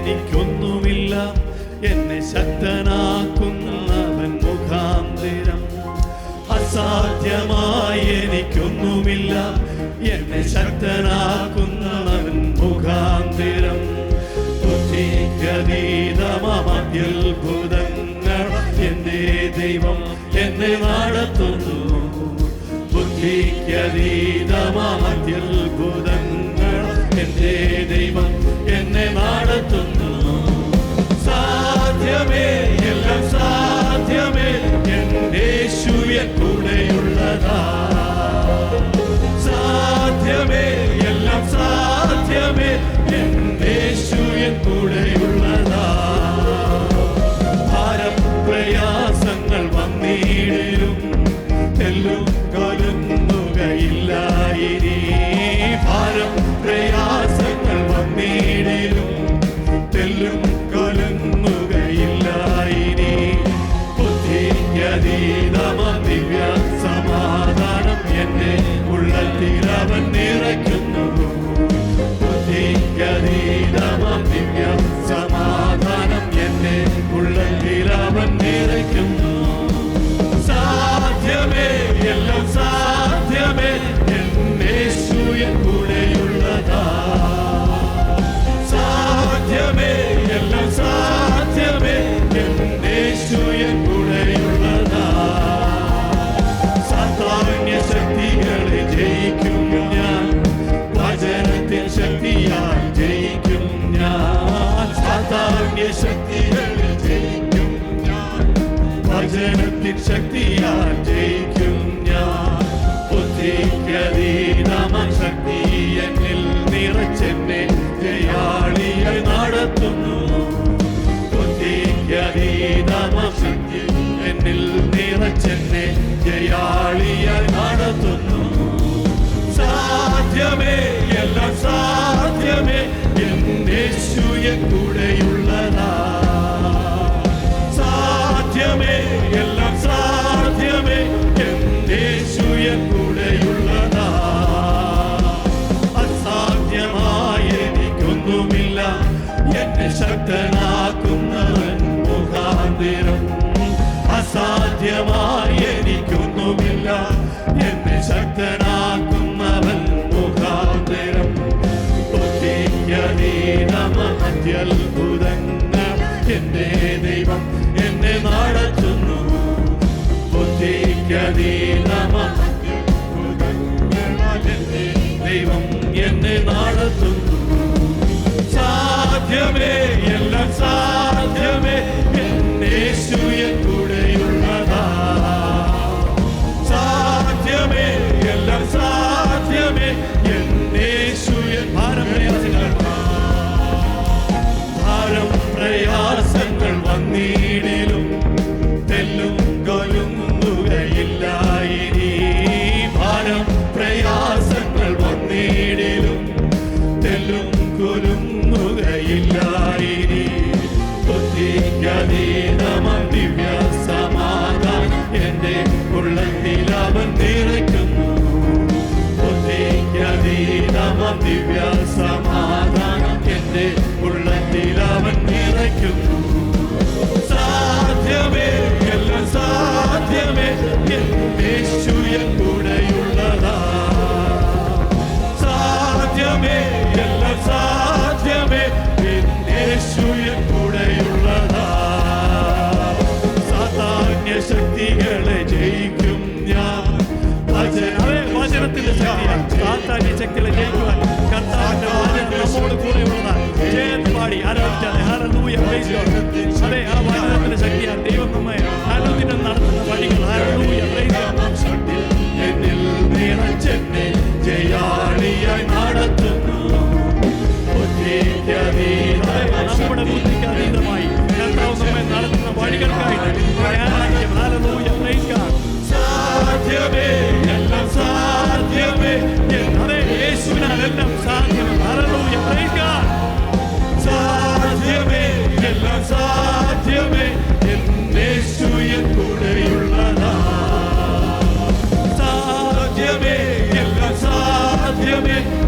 എനിക്കൊന്നുമില്ല, എന്നെ ശക്തനാക്കുന്നവൻ മുഖാന്തരം. അസാധ്യമായി എനിക്കൊന്നുമില്ല, എന്നെ ശക്തനാക്കുന്നവൻ മുഖാന്തരം. ബുദ്ധിക്കതീതമത്യത്ഭുതങ്ങൾ എന്റെ ദൈവം എന്നെ നടത്തുന്നു. ബുദ്ധിക്കതീതമത്യത്ഭുതങ്ങൾ എന്റെ ദൈവം എന്നെ നടത്തുന്നു. സാധ്യമേ, എല്ലാം സാധ്യമേ, എന്റെ യേശുവിൻ കൂടെയുള്ളതാ. സാധ്യമേ, എല്ലാം സാധ്യമേ, എന്റെ യേശുവിൻ കൂടെയുള്ളതാ. ഭാരം പ്രയാസങ്ങൾ വന്നിടിലും തെല്ലും കൊലുങ്ങുകയില്ല ഇനി. ഭാരം പ്രയാസങ്ങൾ വന്നിടിലും തെല്ലും കൊലുങ്ങുകയില്ല ഇനി. ബുദ്ധിക്കതീതമാം ദിവ്യ സമാധാനം എന്റെ ഉള്ളത്തിൽ അവൻ നിറയ്ക്കുന്നു. ബുദ്ധിക്കതീതമാം ദിവ്യ സമാധാനം എന്റെ ഉള്ളത്തിൽ അവൻ നിറയ്ക്കുന്നു. സാധ്യമേ, എല്ലാം സാധ്യമേ, എന്റെ യേശുവിൻ കൂടെയുള്ളതാ. സാധ്യമേ, എല്ലാം സാധ്യമേ, എന്റെ യേശുവിൻ കൂടെയുള്ളതാ. സാധാന്യ ശക്തികളെ ജയിക്കും ഞാൻ, വചനത്തിൻ ശക്തിയാൽ ജയിക്കും ഞാൻ. സാധാന്യ ശക്തികളെ ജയിക്കും ഞാൻ, വചനത്തിൻ ശക്തിയാൽ ജയിക്കും ഞാൻ. ബുദ്ധിക്കതീതമാം ശക്തി എന്നിൽ നിറച്ചെന്നെ ജയാളിയായി നടത്തുന്നു. ബുദ്ധിക്കതീതമാം ശക്തി എന്നിൽ നിറച്ചെന്നെ ജയാളിയായി നടത്തുന്നു. സാധ്യമേ, എല്ലാം സാധ്യമേ, എന്റെ യേശുവിൻ കൂടെയുള്ളതാ. സാധ്യമേ, എല്ലാം സാധ്യമേ, എന്റെ യേശുവിൻ കൂടെയുള്ളതാ. അസാധ്യമായി എനിക്കൊന്നുമില്ല, എന്നെ ശക്തനാക്കുന്നവൻ മുഖാന്തരം. അസാധ്യമായി എനിക്കൊന്നുമില്ല, എന്നെ ശക്തനാക്കുന്നവൻ മുഖാന്തരം. ബുദ്ധിക്കതീതമാം അത്യത്ഭുതങ്ങൾ എന്റെ ദൈവം എന്നെ നടത്തുന്നു. ബുദ്ധിക്കതീതമാം അത്യത്ഭുതങ്ങൾ എന്റെ ദൈവം എന്നെ നടത്തുന്നു. സാധ്യമേ, എല്ലാം സാധ്യമേ, എന്റെ യേശുവിൻ കൂടെയുള്ളതാ. സാധ്യമേ, എല്ലാം സാധ്യമേ, എന്റെ യേശുവിൻ. ഭാരം പ്രയാസങ്ങൾ വന്നിടിലും തെല്ലും കൊലുങ്ങുകയില്ല ഇനി. ഭാരം പ്രയാസങ്ങൾ വന്നിടിലും തെല്ലും കൊലുങ്ങുകയില്ല ഇനി. ബുദ്ധിക്കതീതമാം ദിവ്യ സമാധാനം എന്റെ ഉള്ളത്തിൽ അവൻ നിറയ്ക്കുന്നു. ബുദ്ധിക്കതീതമാം ദിവ്യ സമാധാനം എന്റെ ഉള്ളത്തിൽ അവൻ നിറയ്ക്കുന്നു. സാധ്യമേ, എല്ലാം സാധ്യമേ, എന്റെ യേശുവിൻ കൂടെയുള്ളതാ. സാധ്യമേ, എല്ലാം സാധ്യമേ, എന്റെ യേശുവിൻ കൂടെയുള്ളതാ. സാധാന്യ ശക്തികളെ ജയിക്കും ഞാൻ, വചനത്തിന്റെ ശക്തിയാൽ. സാധാന്യ ശക്തികളെ ജയിക്കുവാൻ കർത്താവിന്റെ വചനം നമ്മോട് കൂടെയുള്ളതാണ്. ജയം പാടി ആരാധിച്ചാൽ ഹല്ലേലൂയ, പ്രൈസ് ഗോഡ്. അതെ, ആ വചനത്തിന്റെ ശക്തിയാൽ ദൈവം നമ്മെ അനുദിനം നടത്തുന്ന വഴികൾ. Hallelujah, praise God. എന്നിൽ നിറച്ചെന്നെ ജയാളിയായി നടത്തുന്നു. നമ്മുടെ ബുദ്ധിക്ക് അതീതമായി കർത്താവ് നമ്മെ നടത്തുന്ന വഴികൾക്കായിട്ട് ആരാധിക്കും. Hallelujah, praise God. സാധ്യമേ, എല്ലാം സാധ്യമേ, അതെ, യേശുവിനാൽ എല്ലാം സാധ്യമേ. Hallelujah, praise God. ദൈവമേ